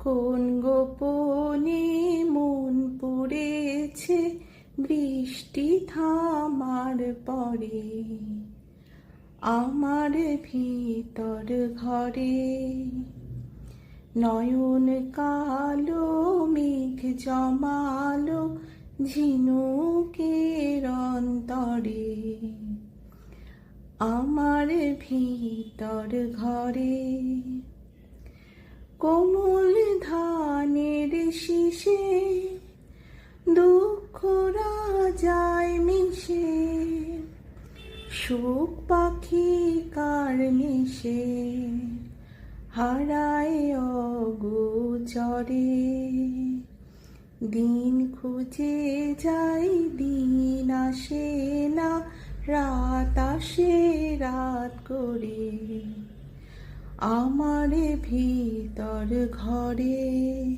কোন গোপনে মন পড়েছে বৃষ্টি থামার পরে আমার ভিতর ঘরে। নয়ন কালো মেঘ জমালো ঝিনুকের অন্তরে আমার ভিতর ঘরে। কোমল ধানের শীষে দুঃখ রাজায় মিশে সুখ পাখি কার নিশে হারায় অগোচরে। দিন খুঁজে যাই দিন আসে না, রাত আসে রাত করে আমার ভিতর ঘরে।